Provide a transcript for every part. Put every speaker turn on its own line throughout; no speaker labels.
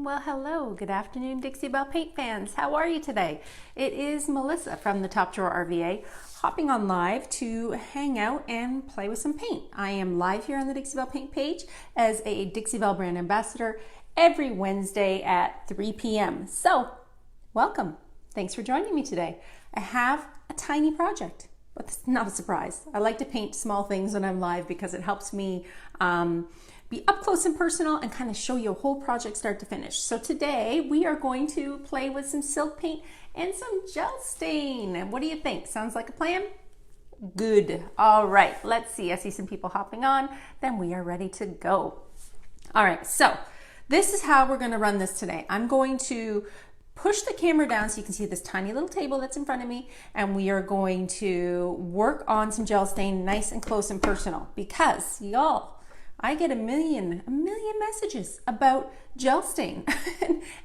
Well, hello, good afternoon, Dixie Belle paint fans. How are you today? It is Melissa from the Top Drawer RVA, hopping on live to hang out and play with some paint. I am live here on the Dixie Belle paint page as a Dixie Belle brand ambassador every Wednesday at 3 p.m. So, welcome. Thanks for joining me today. I have a tiny project, but it's not a surprise. I like to paint small things when I'm live because it helps me be up close and personal and kind of show you a whole project start to finish. So today we are going to play with some silk paint and some gel stain. What do you think? Sounds like a plan? Good. All right, let's see. I see some people hopping on. Then we are ready to go. All right, so this is how we're going to run this today. I'm going to push the camera down so you can see this tiny little table that's in front of me, and we are going to work on some gel stain nice and close and personal because y'all, I get a million messages about gel stain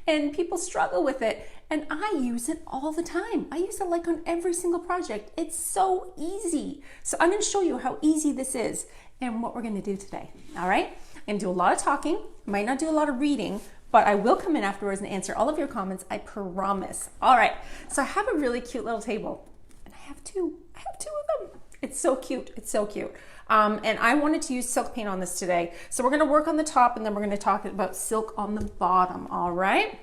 and people struggle with it, and I use it all the time. I use it like on every single project. It's so easy. So I'm going to show you how easy this is and what we're going to do today. All right? I'm going to do a lot of talking, might not do a lot of reading, but I will come in afterwards and answer all of your comments, I promise. All right, so I have a really cute little table, and I have two of them. It's so cute, it's so cute. And I wanted to use silk paint on this today. So we're gonna work on the top and then we're gonna talk about silk on the bottom, all right?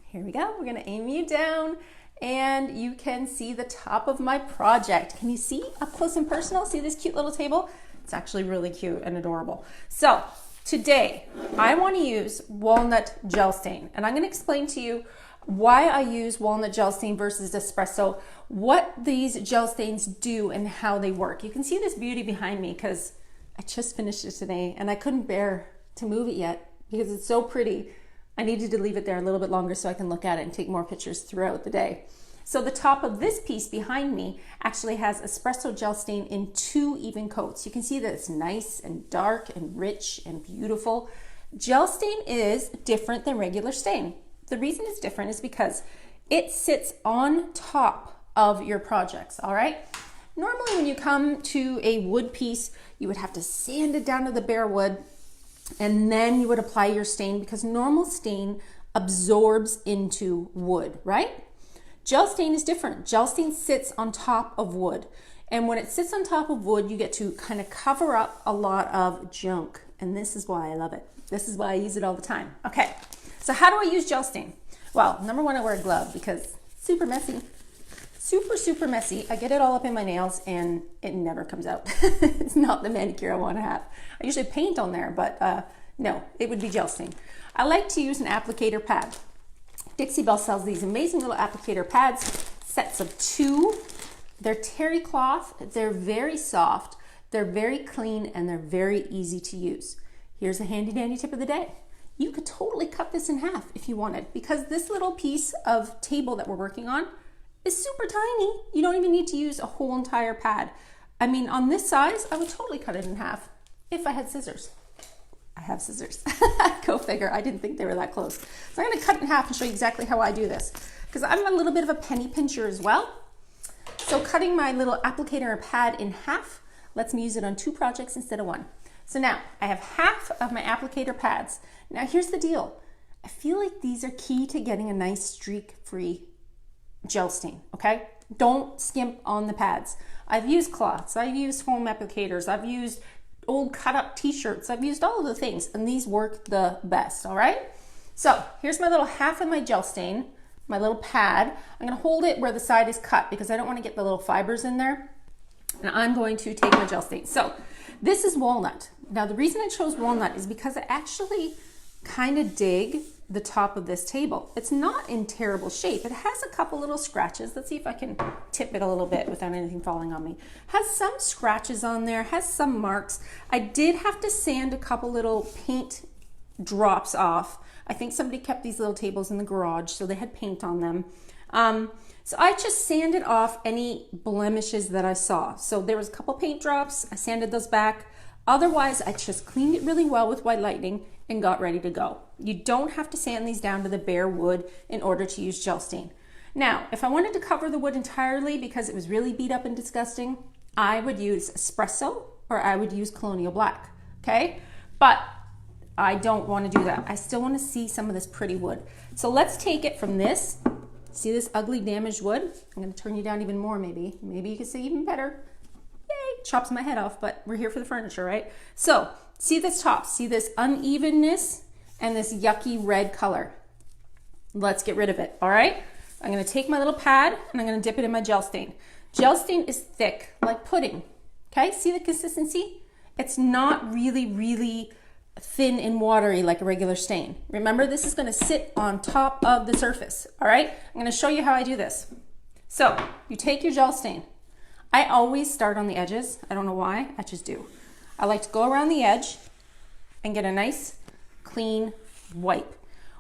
Here we go, we're gonna aim you down and you can see the top of my project. Can you see up close and personal? See this cute little table? It's actually really cute and adorable. So today, I want to use Walnut Gel Stain, and I'm going to explain to you why I use Walnut Gel Stain versus espresso, what these gel stains do and how they work. You can see this beauty behind me because I just finished it today and I couldn't bear to move it yet because it's so pretty. I needed to leave it there a little bit longer so I can look at it and take more pictures throughout the day. So the top of this piece behind me actually has espresso gel stain in 2 even coats. You can see that it's nice and dark and rich and beautiful. Gel stain is different than regular stain. The reason it's different is because it sits on top of your projects, all right? Normally when you come to a wood piece, you would have to sand it down to the bare wood and then you would apply your stain because normal stain absorbs into wood, right? Gel stain is different. Gel stain sits on top of wood. And when it sits on top of wood, you get to kind of cover up a lot of junk. And this is why I love it. This is why I use it all the time. Okay, so how do I use gel stain? Well, number one, I wear a glove because super messy. Super messy. I get it all up in my nails and it never comes out. It's not the manicure I want to have. I usually paint on there, but no, it would be gel stain. I like to use an applicator pad. Dixie Belle sells these amazing little applicator pads, sets of 2. They're terry cloth, they're very soft, they're very clean, and they're very easy to use. Here's a handy dandy tip of the day. You could totally cut this in half if you wanted, because this little piece of table that we're working on is super tiny. You don't even need to use a whole entire pad. I mean, on this size, I would totally cut it in half if I had scissors. I have scissors. Go figure. I didn't think they were that close. So I'm going to cut it in half and show you exactly how I do this because I'm a little bit of a penny pincher as well. So cutting my little applicator pad in half lets me use it on 2 projects instead of 1. So now I have half of my applicator pads. Now here's the deal. I feel like these are key to getting a nice streak-free gel stain, okay? Don't skimp on the pads. I've used cloths, I've used foam applicators, I've used old cut up t-shirts. I've used all of the things and these work the best, all right? So here's my little half of my gel stain, my little pad. I'm gonna hold it where the side is cut because I don't wanna get the little fibers in there. And I'm going to take my gel stain. So this is walnut. Now the reason I chose walnut is because I actually kind of dig the top of this table. It's not in terrible shape. It has a couple little scratches. Let's see if I can tip it a little bit without anything falling on me. Has some scratches on there, has some marks. I did have to sand a couple little paint drops off. I think somebody kept these little tables in the garage, so they had paint on them. So I just sanded off any blemishes that I saw. So there was a couple paint drops, I sanded those back. Otherwise, I just cleaned it really well with white lightning and got ready to go. You don't have to sand these down to the bare wood in order to use gel stain. Now, if I wanted to cover the wood entirely because it was really beat up and disgusting, I would use espresso or I would use colonial black, okay? But I don't want to do that. I still want to see some of this pretty wood. So let's take it from this. See this ugly damaged wood? I'm going to turn you down even more maybe. Maybe you can see even better. Yay, chops my head off, but we're here for the furniture, right? So see this top, see this unevenness and this yucky red color. Let's get rid of it, all right? I'm going to take my little pad and I'm going to dip it in my gel stain. Gel stain is thick, like pudding, okay? See the consistency? It's not really, really thin and watery like a regular stain. Remember, this is going to sit on top of the surface, all right? I'm going to show you how I do this. So you take your gel stain. I always start on the edges. I don't know why, I just do. I like to go around the edge and get a nice clean wipe.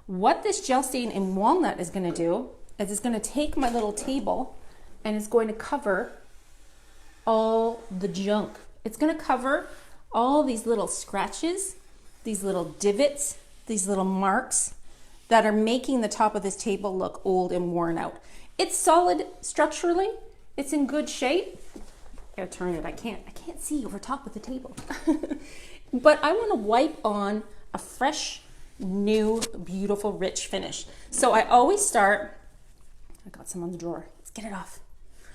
What this gel stain in walnut is going to do is it's going to take my little table and it's going to cover all the junk. It's going to cover all these little scratches, these little divots, these little marks that are making the top of this table look old and worn out. It's solid structurally. It's in good shape. I gotta turn it. I can't see over top of the table. But I want to wipe on a fresh, new, beautiful, rich finish. So I always start. I got some on the drawer. Let's get it off.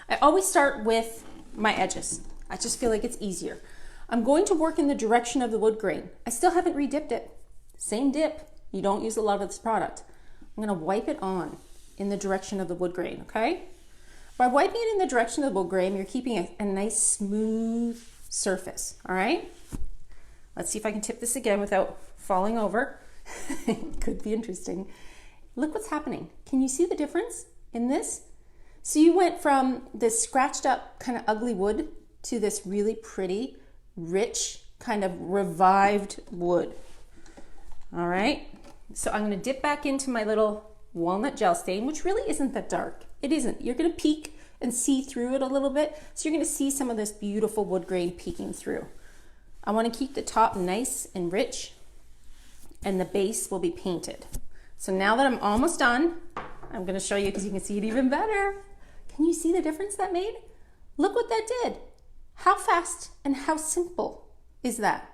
I always start with my edges. I just feel like it's easier. I'm going to work in the direction of the wood grain. I still haven't re-dipped it. Same dip. You don't use a lot of this product. I'm going to wipe it on in the direction of the wood grain, okay? By wiping it in the direction of the wood grain, you're keeping a nice smooth surface, all right? Let's see if I can tip this again without falling over. Could be interesting. Look what's happening. Can you see the difference in this? So you went from this scratched up kind of ugly wood to this really pretty, rich, kind of revived wood. All right, so I'm going to dip back into my little walnut gel stain, which really isn't that dark. It isn't. You're going to peek and see through it a little bit. So you're going to see some of this beautiful wood grain peeking through. I want to keep the top nice and rich, and the base will be painted. So now that I'm almost done, I'm going to show you because you can see it even better. Can you see the difference that made? Look what that did. How fast and how simple is that?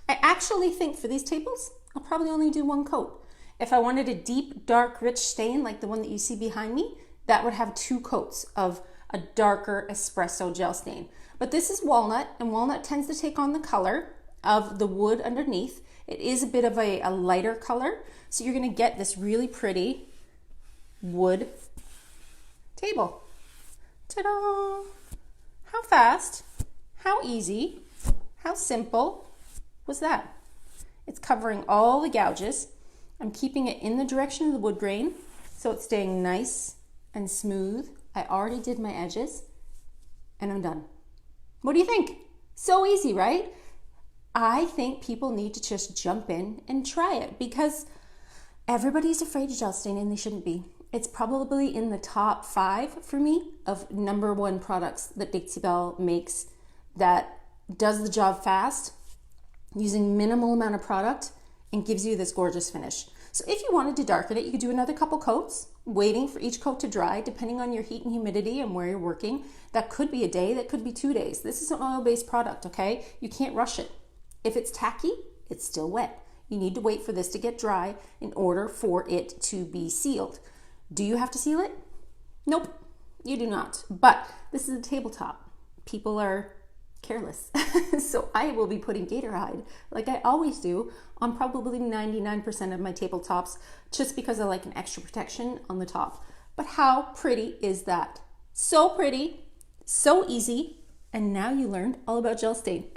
I actually think for these tables, I'll probably only do one coat. If I wanted a deep, dark, rich stain like the one that you see behind me, that would have 2 coats of a darker espresso gel stain. But this is walnut, and walnut tends to take on the color of the wood underneath. It is a bit of a lighter color, so you're going to get this really pretty wood table. Ta-da! How fast, how easy, how simple was that? It's covering all the gouges. I'm keeping it in the direction of the wood grain, so it's staying nice and smooth. I already did my edges, and I'm done. What do you think? So easy, right? I think people need to just jump in and try it because everybody's afraid of gel stain and they shouldn't be. It's probably in the top 5 for me of #1 products that Dixie Belle makes that does the job fast, using minimal amount of product, and gives you this gorgeous finish. So if you wanted to darken it, you could do another couple coats, waiting for each coat to dry, depending on your heat and humidity and where you're working. That could be a day, that could be 2 days. This is an oil-based product, okay? You can't rush it. If it's tacky, it's still wet. You need to wait for this to get dry in order for it to be sealed. Do you have to seal it? Nope, you do not. But this is a tabletop. People are careless. So I will be putting gator hide, like I always do, on probably 99% of my tabletops, just because I like an extra protection on the top. But how pretty is that? So pretty, so easy, and now you learned all about gel stain.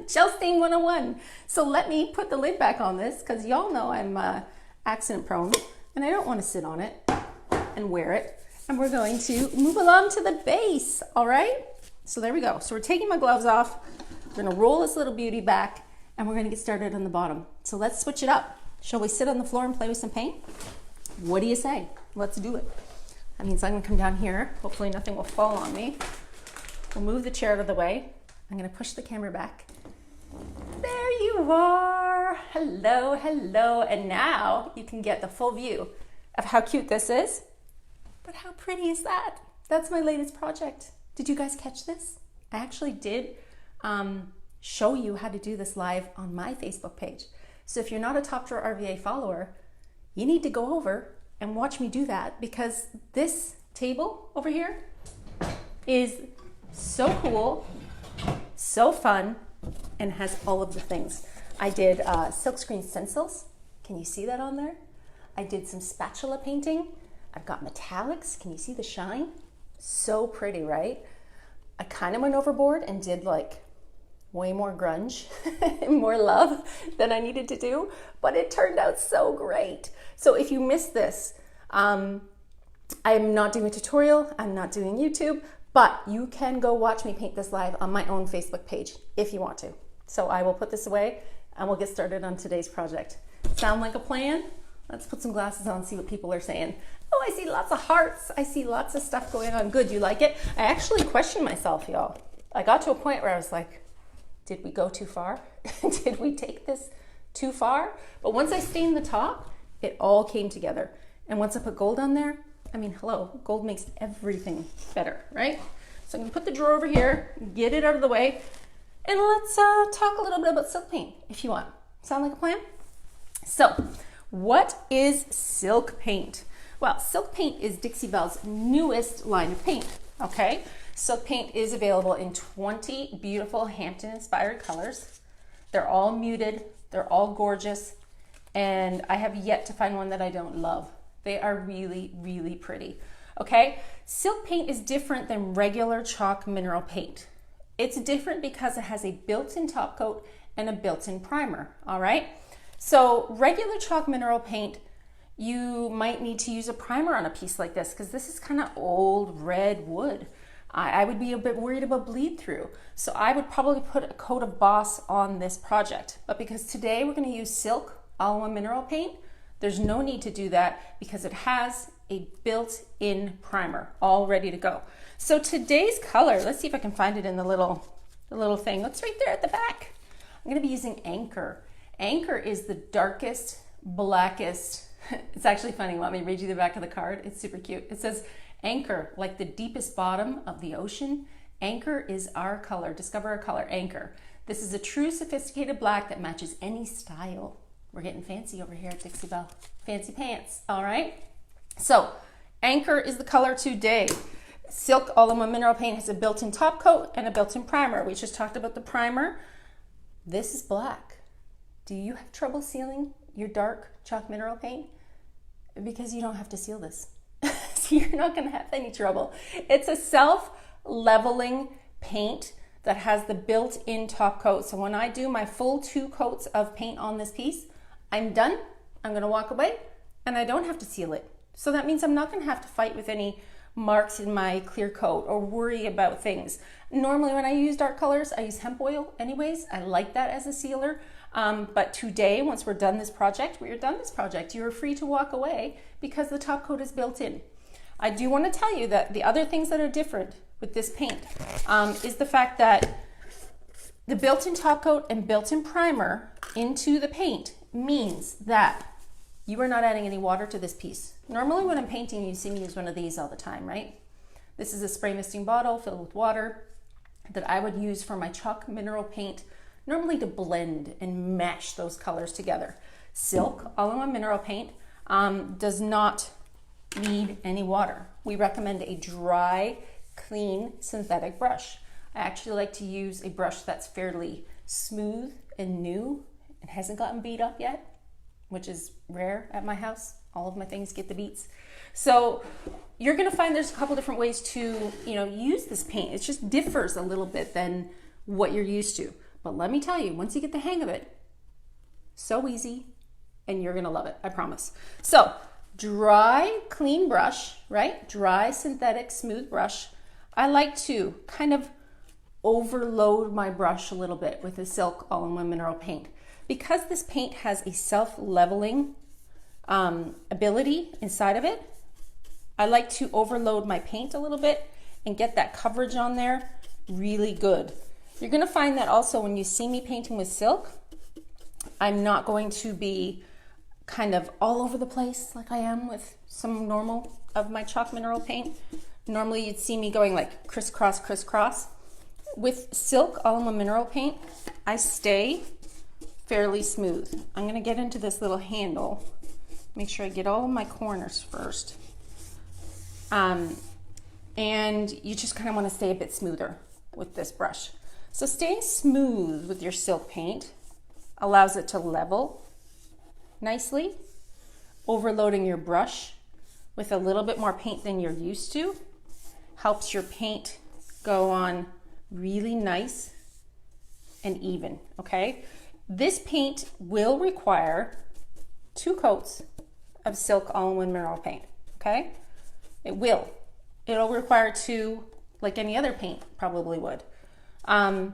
Gel stain 101. So let me put the lid back on this, because y'all know I'm accident prone, and I don't want to sit on it and wear it. And we're going to move along to the base, all right? So there we go. So we're taking my gloves off. We're gonna roll this little beauty back, and we're gonna get started on the bottom. So let's switch it up. Shall we sit on the floor and play with some paint? What do you say? Let's do it. That means I'm gonna come down here. Hopefully nothing will fall on me. We'll move the chair out of the way. I'm gonna push the camera back. There you are. Hello, hello. And now you can get the full view of how cute this is. But how pretty is that? That's my latest project. Did you guys catch this? I actually did show you how to do this live on my Facebook page. So if you're not a Top Drawer RVA follower, you need to go over and watch me do that, because this table over here is so cool, so fun, and has all of the things. I did silkscreen stencils. Can you see that on there? I did some spatula painting. I've got metallics. Can you see the shine? So pretty, right? I kind of went overboard and did like way more grunge and more love than I needed to do, but it turned out so great. So if you missed this, I'm not doing a tutorial, I'm not doing YouTube, but you can go watch me paint this live on my own Facebook page if you want to. So I will put this away and we'll get started on today's project. Sound like a plan? Let's put some glasses on and see what people are saying. Oh, I see lots of hearts. I see lots of stuff going on. Good, you like it? I actually questioned myself, y'all. I got to a point where I was like, did we go too far? Did we take this too far? But once I stained the top, it all came together. And once I put gold on there, I mean, hello, gold makes everything better, right? So I'm gonna put the drawer over here, get it out of the way, and let's talk a little bit about silk paint, if you want. Sound like a plan? So, what is silk paint? Well, silk paint is Dixie Belle's newest line of paint, okay? Silk paint is available in 20 beautiful Hampton-inspired colors. They're all muted, they're all gorgeous, and I have yet to find one that I don't love. They are really, really pretty, okay? Silk paint is different than regular chalk mineral paint. It's different because it has a built-in top coat and a built-in primer, all right? So regular chalk mineral paint, you might need to use a primer on a piece like this because this is kind of old red wood. I would be a bit worried about bleed through. So I would probably put a coat of Boss on this project. But because today we're gonna use silk all-in-one mineral paint, there's no need to do that because it has a built-in primer all ready to go. So today's color, let's see if I can find it in the little thing. It's right there at the back. I'm gonna be using Anchor. Anchor is the darkest, blackest, it's actually funny, want me to read you the back of the card? It's super cute. It says, Anchor, like the deepest bottom of the ocean, Anchor is our color. Discover our color, Anchor. This is a true sophisticated black that matches any style. We're getting fancy over here at Dixie Belle. Fancy pants, all right? So, Anchor is the color today. Silk all-in-one mineral paint has a built-in top coat and a built-in primer. We just talked about the primer. This is black. Do you have trouble sealing your dark chalk mineral paint? Because you don't have to seal this. So you're not gonna have any trouble. It's a self-leveling paint that has the built-in top coat. So when I do my full 2 coats of paint on this piece, I'm done, I'm gonna walk away, and I don't have to seal it. So that means I'm not gonna have to fight with any marks in my clear coat or worry about things. Normally when I use dark colors, I use hemp oil anyways. I like that as a sealer. But today, once we're done this project, you're free to walk away because the top coat is built in. I do want to tell you that the other things that are different with this paint is the fact that the built-in top coat and built-in primer into the paint means that you are not adding any water to this piece. Normally when I'm painting, you see me use one of these all the time, right? This is a spray misting bottle filled with water that I would use for my chalk mineral paint, normally to blend and mesh those colors together. Silk all-in-one mineral paint does not need any water. We recommend a dry, clean synthetic brush. I actually like to use a brush that's fairly smooth and new and hasn't gotten beat up yet, which is rare at my house. All of my things get the beats. So you're gonna find there's a couple different ways to use this paint. It just differs a little bit than what you're used to. But let me tell you, once you get the hang of it, so easy, and you're gonna love it, I promise. So, dry, clean brush, right? Dry, synthetic, smooth brush. I like to kind of overload my brush a little bit with the silk all-in-one mineral paint. Because this paint has a self-leveling ability inside of it, I like to overload my paint a little bit and get that coverage on there really good. You're gonna find that also when you see me painting with silk, I'm not going to be kind of all over the place like I am with some normal of my chalk mineral paint. Normally you'd see me going like crisscross, crisscross. With silk all-in-one mineral paint, I stay fairly smooth. I'm gonna get into this little handle. Make sure I get all of my corners first. And you just kind of want to stay a bit smoother with this brush. So staying smooth with your silk paint allows it to level nicely. Overloading your brush with a little bit more paint than you're used to helps your paint go on really nice and even, okay? This paint will require 2 coats of silk all-in-one mineral paint, okay? It will. It'll require 2, like any other paint probably would. I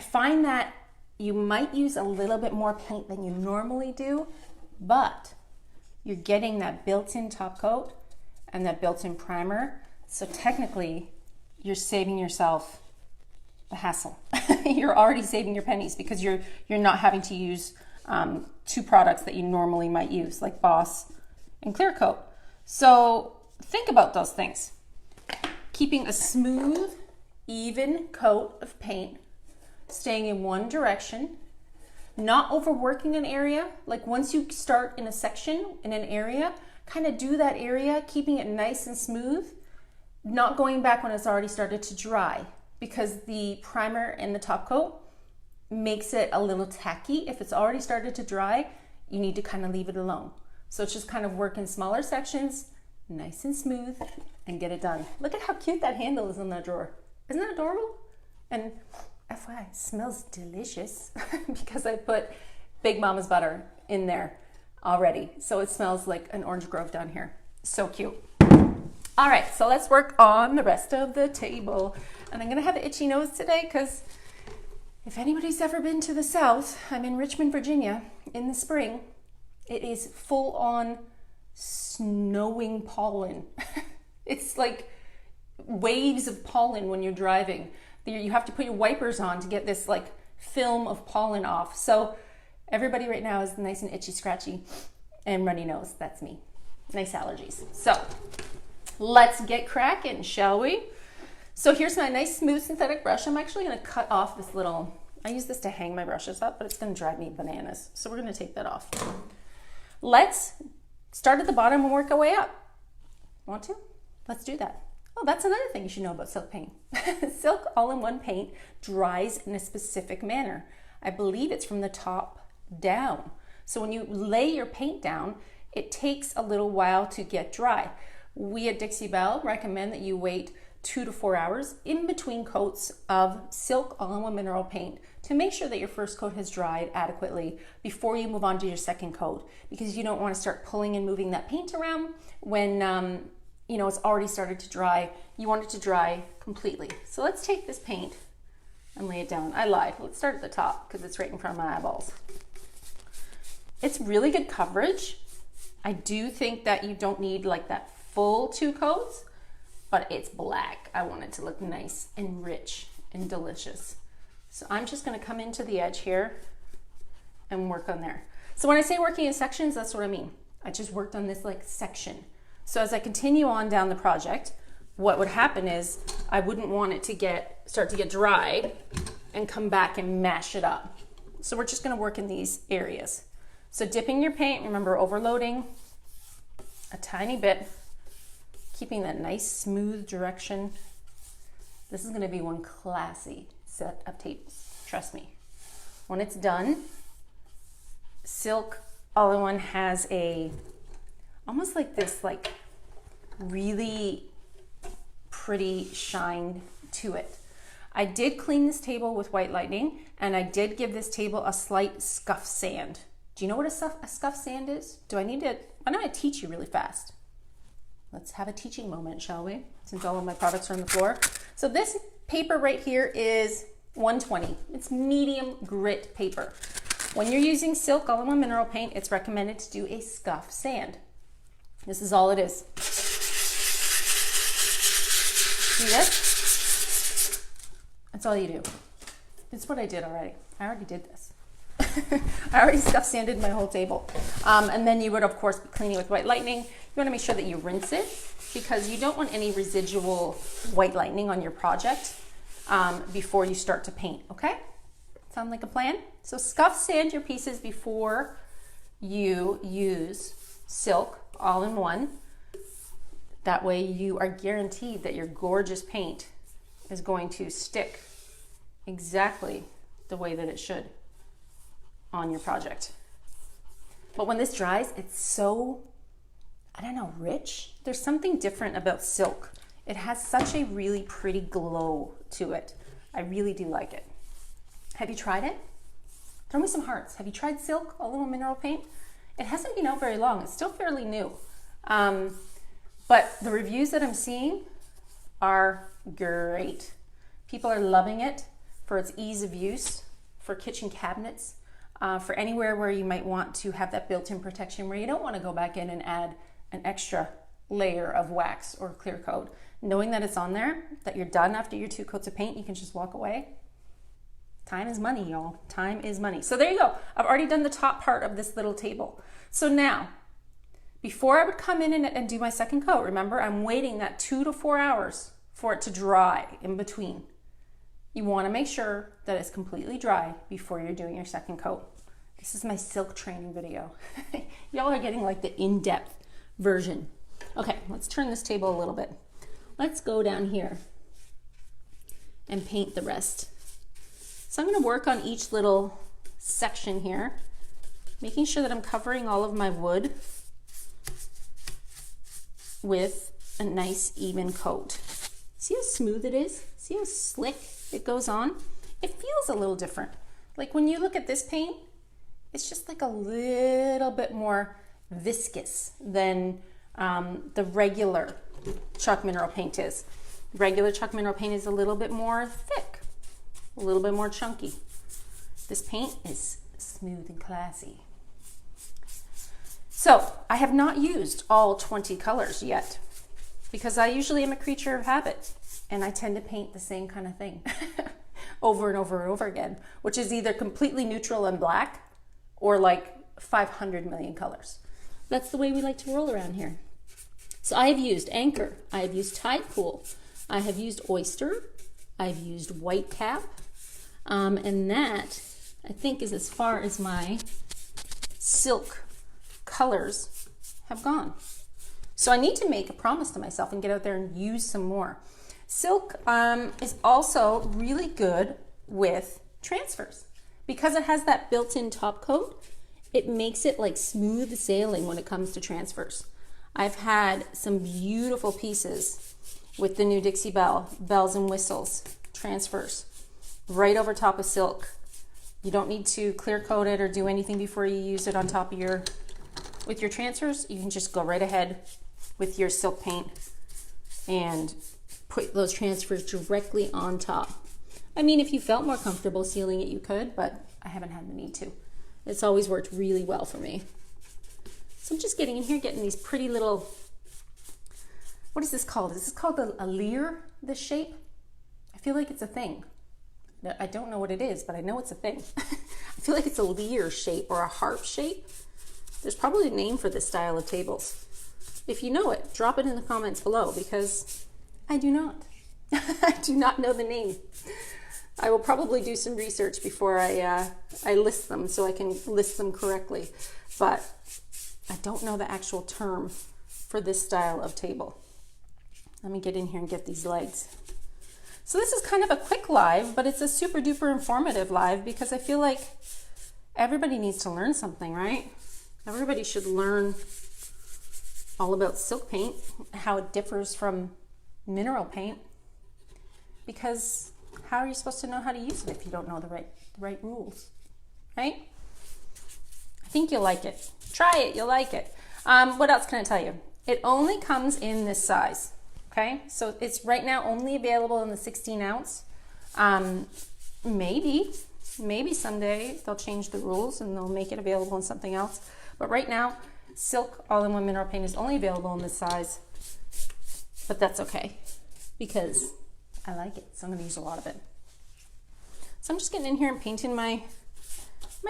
find that you might use a little bit more paint than you normally do, but you're getting that built-in top coat and that built-in primer. So technically, you're saving yourself the hassle. You're already saving your pennies because you're not having to use 2 products that you normally might use, like Boss and Clear Coat. So think about those things. Keeping a smooth, even coat of paint, staying in one direction, not overworking an area. Like once you start in a section, in an area, kind of do that area, keeping it nice and smooth, not going back when it's already started to dry, because the primer and the top coat makes it a little tacky. If it's already started to dry, you need to kind of leave it alone. So it's just kind of work in smaller sections, nice and smooth, and get it done. Look at how cute that handle is in that drawer. Isn't that adorable? And FYI, it smells delicious because I put Big Mama's butter in there already. So it smells like an orange grove down here. So cute. All right, so let's work on the rest of the table. And I'm gonna have an itchy nose today because if anybody's ever been to the South, I'm in Richmond, Virginia in the spring. It is full on snowing pollen. It's like waves of pollen when you're driving. You have to put your wipers on to get this like film of pollen off. So everybody right now is nice and itchy, scratchy, and runny nose. That's me. Nice allergies. So let's get cracking, shall we? So here's my nice smooth synthetic brush. I'm actually gonna cut off this little, I use this to hang my brushes up, but it's gonna drive me bananas. So we're gonna take that off. Let's start at the bottom and work our way up. Want to? Let's do that. Oh, that's another thing you should know about silk paint. Silk all-in-one paint dries in a specific manner. I believe it's from the top down. So when you lay your paint down, it takes a little while to get dry. We at Dixie Belle recommend that you wait 2 to 4 hours in between coats of silk all-in-one mineral paint to make sure that your first coat has dried adequately before you move on to your second coat, because you don't want to start pulling and moving that paint around when you know, it's already started to dry. You want it to dry completely. So let's take this paint and lay it down. I lied. Let's start at the top because it's right in front of my eyeballs. It's really good coverage. I do think that you don't need like that full 2 coats, but it's black. I want it to look nice and rich and delicious. So I'm just gonna come into the edge here and work on there. So when I say working in sections, that's what I mean. I just worked on this like section. So as I continue on down the project, what would happen is I wouldn't want it to start to get dry and come back and mash it up. So we're just gonna work in these areas. So dipping your paint, remember overloading a tiny bit, keeping that nice smooth direction. This is gonna be one classy set of tapes, trust me. When it's done, Silk All-in-One has almost like this like really pretty shine to it. I did clean this table with White Lightning, and I did give this table a slight scuff sand. Do you know what a scuff sand is? Why don't I teach you really fast? Let's have a teaching moment, shall we? Since all of my products are on the floor. So this paper right here is 120. It's medium grit paper. When you're using Silk All-in-One mineral paint, it's recommended to do a scuff sand. This is all it is. See this? That's all you do. It's what I did already. I already did this. I already scuff sanded my whole table. And then you would, of course, be cleaning with White Lightning. You want to make sure that you rinse it because you don't want any residual White Lightning on your project before you start to paint, okay? Sound like a plan? So scuff sand your pieces before you use silk all in one. That way you are guaranteed that your gorgeous paint is going to stick exactly the way that it should on your project. But when this dries, it's so, I don't know, rich. There's something different about silk. It has such a really pretty glow to it. I really do like it. Have you tried it? Throw me some hearts. Have you tried silk, all-in-one mineral paint? It hasn't been out very long. It's still fairly new. But the reviews that I'm seeing are great. People are loving it for its ease of use, for kitchen cabinets, for anywhere where you might want to have that built-in protection where you don't want to go back in and add an extra layer of wax or clear coat. Knowing that it's on there, that you're done after your 2 coats of paint, you can just walk away. Time is money, y'all. Time is money. So there you go. I've already done the top part of this little table. So now, before I would come in and do my second coat, remember, I'm waiting that 2 to 4 hours for it to dry in between. You want to make sure that it's completely dry before you're doing your second coat. This is my silk training video. Y'all are getting like the in-depth version. Okay, let's turn this table a little bit. Let's go down here and paint the rest. So I'm going to work on each little section here, making sure that I'm covering all of my wood with a nice even coat. See how smooth it is? See how slick it goes on? It feels a little different. Like when you look at this paint, it's just like a little bit more viscous than the regular chalk mineral paint is. Regular chalk mineral paint is a little bit more thick, a little bit more chunky. This paint is smooth and classy. So I have not used all 20 colors yet because I usually am a creature of habit and I tend to paint the same kind of thing over and over and over again, which is either completely neutral and black or like 500 million colors. That's the way we like to roll around here. So I have used Anchor, I have used Tide Pool, I have used Oyster, I've used White Cap, and that I think is as far as my silk colors have gone. So I need to make a promise to myself and get out there and use some more. Silk is also really good with transfers. Because it has that built-in top coat, it makes it like smooth sailing when it comes to transfers. I've had some beautiful pieces with the new Dixie Belle, bells and whistles, transfers, right over top of silk. You don't need to clear coat it or do anything before you use it on top of with your transfers. You can just go right ahead with your silk paint and put those transfers directly on top. I mean, if you felt more comfortable sealing it, you could, but I haven't had the need to. It's always worked really well for me. So I'm just getting in here, getting these pretty little, what is this called? Is this called a leer, this shape? I feel like it's a thing. I don't know what it is, but I know it's a thing. I feel like it's a leer shape or a harp shape. There's probably a name for this style of tables. If you know it, drop it in the comments below because I do not. I do not know the name. I will probably do some research before I list them so I can list them correctly. But I don't know the actual term for this style of table. Let me get in here and get these legs. So this is kind of a quick live, but it's a super duper informative live because I feel like everybody needs to learn something, right? Everybody should learn all about silk paint, how it differs from mineral paint, because how are you supposed to know how to use it if you don't know the right rules, right? I think you'll like it. Try it, you'll like it. What else can I tell you? It only comes in this size, okay? So it's right now only available in the 16 ounce. Maybe someday they'll change the rules and they'll make it available in something else. But right now, silk all-in-one mineral paint is only available in this size, but that's okay because I like it, so I'm gonna use a lot of it. So I'm just getting in here and painting my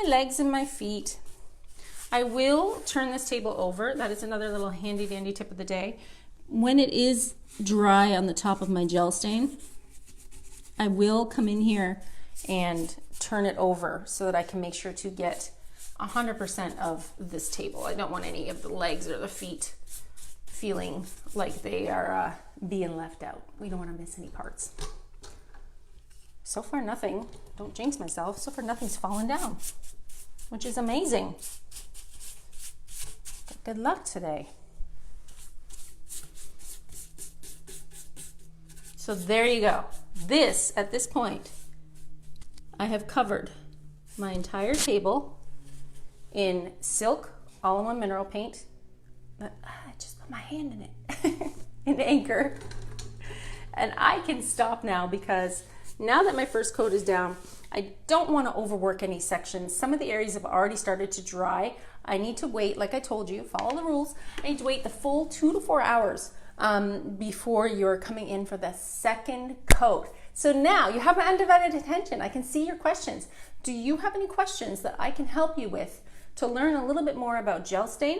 legs and my feet. I will turn this table over. That is another little handy dandy tip of the day. When it is dry on the top of my gel stain, I will come in here and turn it over so that I can make sure to get 100% of this table. I don't want any of the legs or the feet feeling like they are being left out. We don't want to miss any parts. So far nothing, don't jinx myself, so far nothing's fallen down, which is amazing. But good luck today. So there you go. This, at this point, I have covered my entire table in silk all-in-one mineral paint. But I just put my hand in it, in Anchor. And I can stop now because now that my first coat is down, I don't want to overwork any sections. Some of the areas have already started to dry. I need to wait, like I told you, follow the rules. I need to wait the full 2 to 4 hours before you're coming in for the second coat. So now you have my undivided attention. I can see your questions. Do you have any questions that I can help you with to learn a little bit more about gel stain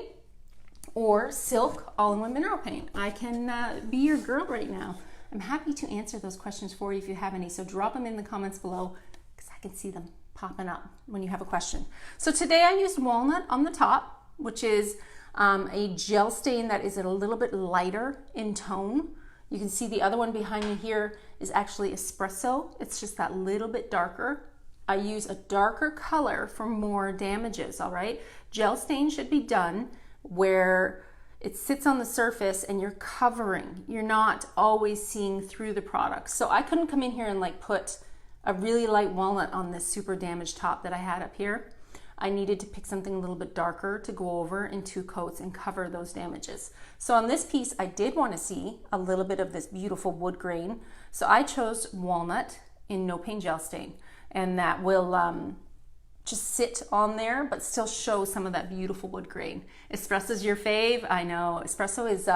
or silk all-in-one mineral paint? I can be your girl right now. I'm happy to answer those questions for you if you have any. So drop them in the comments below because I can see them popping up when you have a question. So today I used walnut on the top, which is a gel stain that is a little bit lighter in tone. You can see the other one behind me here is actually espresso. It's just that little bit darker. I use a darker color for more damages, all right? Gel stain should be done where it sits on the surface and you're covering. You're not always seeing through the product. So I couldn't come in here and like put a really light walnut on this super damaged top that I had up here. I needed to pick something a little bit darker to go over in 2 coats and cover those damages. So on this piece, I did want to see a little bit of this beautiful wood grain. So I chose walnut in no paint gel stain, and that will just sit on there, but still show some of that beautiful wood grain. Espresso's your fave. I know espresso is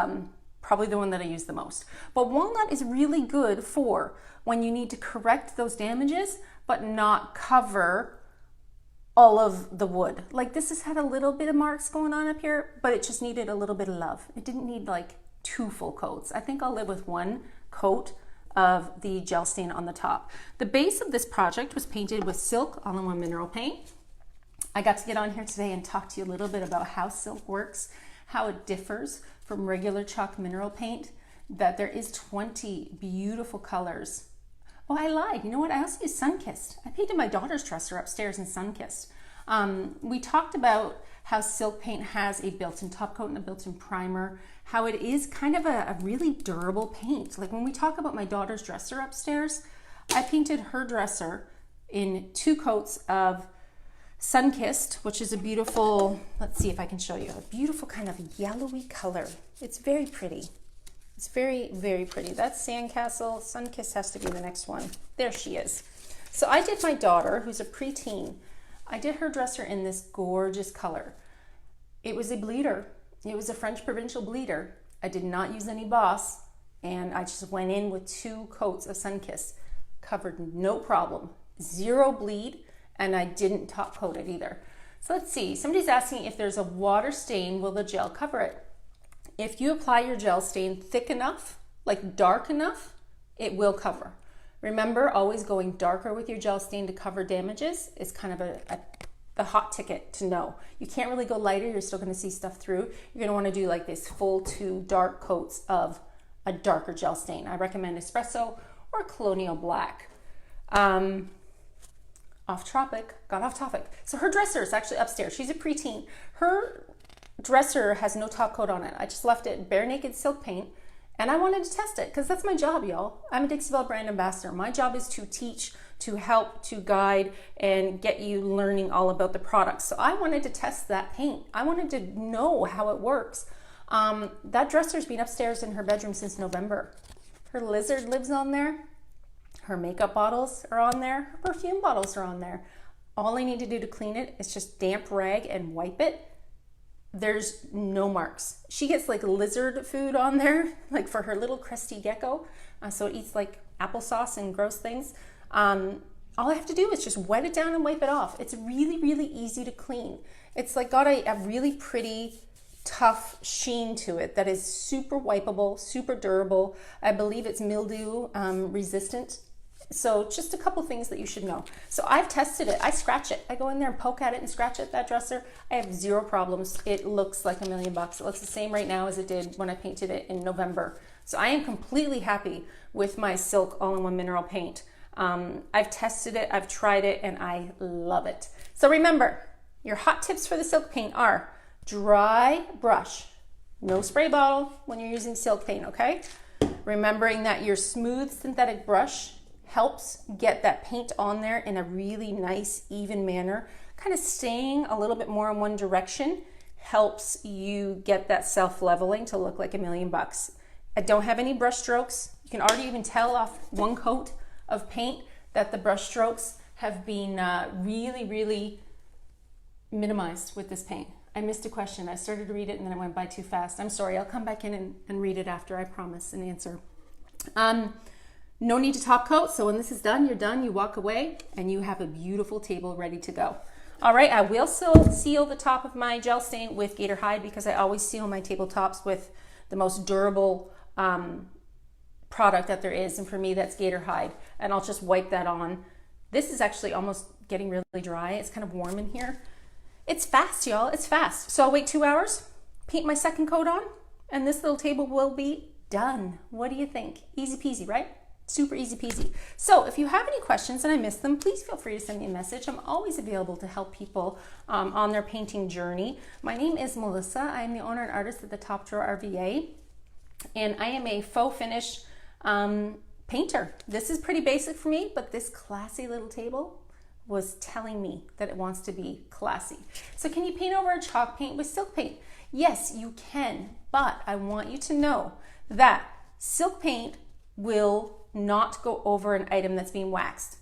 probably the one that I use the most, but walnut is really good for when you need to correct those damages, but not cover all of the wood. Like this has had a little bit of marks going on up here, but it just needed a little bit of love. It didn't need like 2 full coats. I think I'll live with 1 coat of the gel stain on the top. The base of this project was painted with silk all-in-one mineral paint. I got to get on here today and talk to you a little bit about how silk works, how it differs from regular chalk mineral paint, that there is 20 beautiful colors. Oh, I lied. You know what? I also use Sunkissed. I painted my daughter's dresser upstairs in Sunkissed. We talked about how silk paint has a built-in top coat and a built-in primer, how it is kind of a really durable paint. Like when we talk about my daughter's dresser upstairs, I painted her dresser in 2 coats of Sunkissed, which is a beautiful, let's see if I can show you, a beautiful kind of yellowy color. It's very pretty. It's very, very pretty. That's Sandcastle. Sunkissed has to be the next one. There she is. So I did my daughter, who's a preteen, I did her dresser in this gorgeous color. It was a bleeder. It was a French provincial bleeder. I did not use any Boss, and I just went in with 2 coats of Sunkissed. Covered no problem. 0 bleed, and I didn't top coat it either. So let's see. Somebody's asking if there's a water stain, will the gel cover it? If you apply your gel stain thick enough, like dark enough, it will cover. Remember, always going darker with your gel stain to cover damages is kind of the hot ticket to know. You can't really go lighter, you're still gonna see stuff through. You're gonna wanna do like this full 2 dark coats of a darker gel stain. I recommend espresso or colonial black. Got off topic. So her dresser is actually upstairs. She's a preteen. Her dresser has no top coat on it. I just left it bare naked silk paint, and I wanted to test it because that's my job, y'all. I'm a Dixie Belle brand ambassador. My job is to teach, to help, to guide, and get you learning all about the products. So I wanted to test that paint. I wanted to know how it works. That dresser's been upstairs in her bedroom since November. Her lizard lives on there. Her makeup bottles are on there. Her perfume bottles are on there. All I need to do to clean it is just damp rag and wipe it. There's no marks. She gets like lizard food on there, like for her little crusty gecko. So it eats like applesauce and gross things. All I have to do is just wet it down and wipe it off. It's really, really easy to clean. It's like got a really pretty, tough sheen to it that is super wipeable, super durable. I believe it's mildew resistant So just a couple things that you should know. So I've tested it. I scratch it. I go in there and poke at it and scratch at that dresser. I have zero problems. It looks like $1,000,000. It looks the same right now as it did when I painted it in November. So I am completely happy with my Silk All-in-One Mineral Paint. I've tested it, I've tried it, and I love it. So remember, your hot tips for the Silk paint are dry brush, no spray bottle when you're using Silk paint, okay? Remembering that your smooth synthetic brush helps get that paint on there in a really nice, even manner. Kind of staying a little bit more in one direction helps you get that self-leveling to look like $1,000,000. I don't have any brush strokes. You can already even tell off one coat of paint that the brush strokes have been really minimized with this paint. I missed a question. I started to read it and then I went by too fast. I'm sorry. I'll come back in and read it after, I promise, and answer. No need to top coat. So when this is done, you're done. You walk away and you have a beautiful table ready to go. All right. I will still seal the top of my gel stain with Gator Hide because I always seal my tabletops with the most durable product that there is. And for me, that's Gator Hide. And I'll just wipe that on. This is actually almost getting really dry. It's kind of warm in here. It's fast, y'all. It's fast. So I'll wait 2 hours, paint my second coat on, and this little table will be done. What do you think? Easy peasy, right? Super easy peasy. So if you have any questions and I missed them, please feel free to send me a message. I'm always available to help people on their painting journey. My name is Melissa. I'm the owner and artist at the Top Drawer RVA, and I am a faux finish painter. This is pretty basic for me, but this classy little table was telling me that it wants to be classy. So can you paint over a chalk paint with Silk paint? Yes, you can, but I want you to know that Silk paint will not go over an item that's being waxed.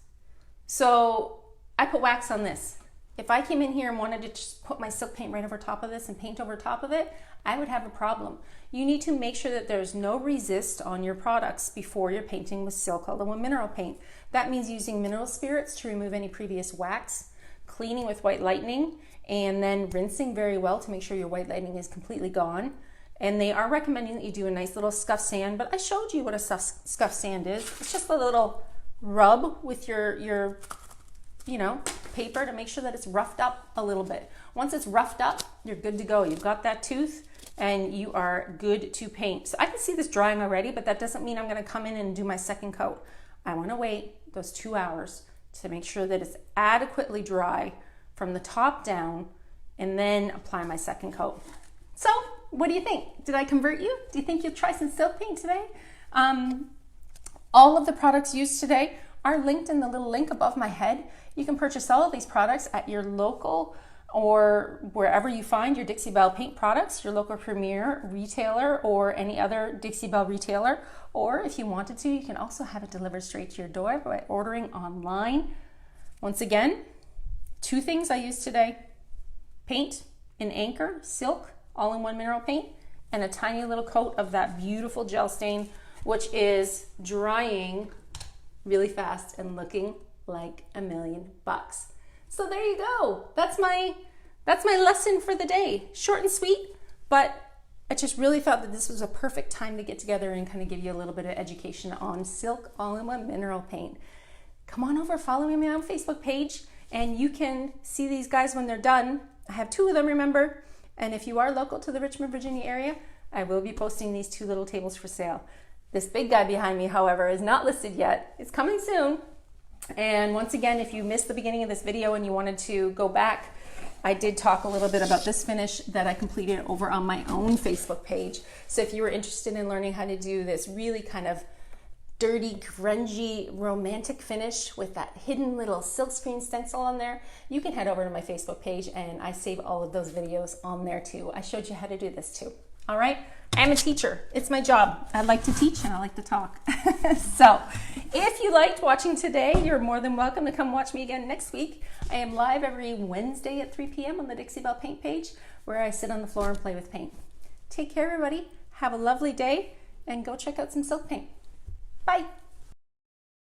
So I put wax on this. If I came in here and wanted to just put my Silk paint right over top of this and paint over top of it, I would have a problem. You need to make sure that there's no resist on your products before you're painting with Silk All-in-One Mineral Paint. That means using mineral spirits to remove any previous wax, cleaning with white lightning, and then rinsing very well to make sure your white lightning is completely gone. And they are recommending that you do a nice little scuff sand, but I showed you what a scuff sand is. It's just a little rub with your paper to make sure that it's roughed up a little bit. Once it's roughed up, you're good to go. You've got that tooth and you are good to paint. So I can see this drying already, but that doesn't mean I'm gonna come in and do my second coat. I wanna wait those 2 hours to make sure that it's adequately dry from the top down and then apply my second coat. So what do you think? Did I convert you? Do you think you'll try some Silk paint today? All of the products used today are linked in the little link above my head. You can purchase all of these products at your local or wherever you find your Dixie Belle paint products, your local premier retailer or any other Dixie Belle retailer. Or if you wanted to, you can also have it delivered straight to your door by ordering online. Once again, 2 things I used today: paint in Anchor Silk All-in-One Mineral Paint and a tiny little coat of that beautiful gel stain, which is drying really fast and looking like $1,000,000. So there you go. That's my lesson for the day. Short and sweet, but I just really felt that this was a perfect time to get together and kind of give you a little bit of education on Silk All-in-One Mineral Paint. Come on over, follow me on my Facebook page, and you can see these guys when they're done. I have 2 of them, remember? And if you are local to the Richmond, Virginia area, I will be posting these 2 little tables for sale. This big guy behind me, however, is not listed yet. It's coming soon. And once again, if you missed the beginning of this video and you wanted to go back, I did talk a little bit about this finish that I completed over on my own Facebook page. So if you were interested in learning how to do this really kind of dirty, grungy, romantic finish with that hidden little silkscreen stencil on there, you can head over to my Facebook page and I save all of those videos on there too. I showed you how to do this too. All right, I'm a teacher. It's my job. I like to teach and I like to talk. So if you liked watching today, you're more than welcome to come watch me again next week. I am live every Wednesday at 3 p.m. on the Dixie Belle paint page where I sit on the floor and play with paint. Take care, everybody. Have a lovely day and go check out some Silk paint. Bye.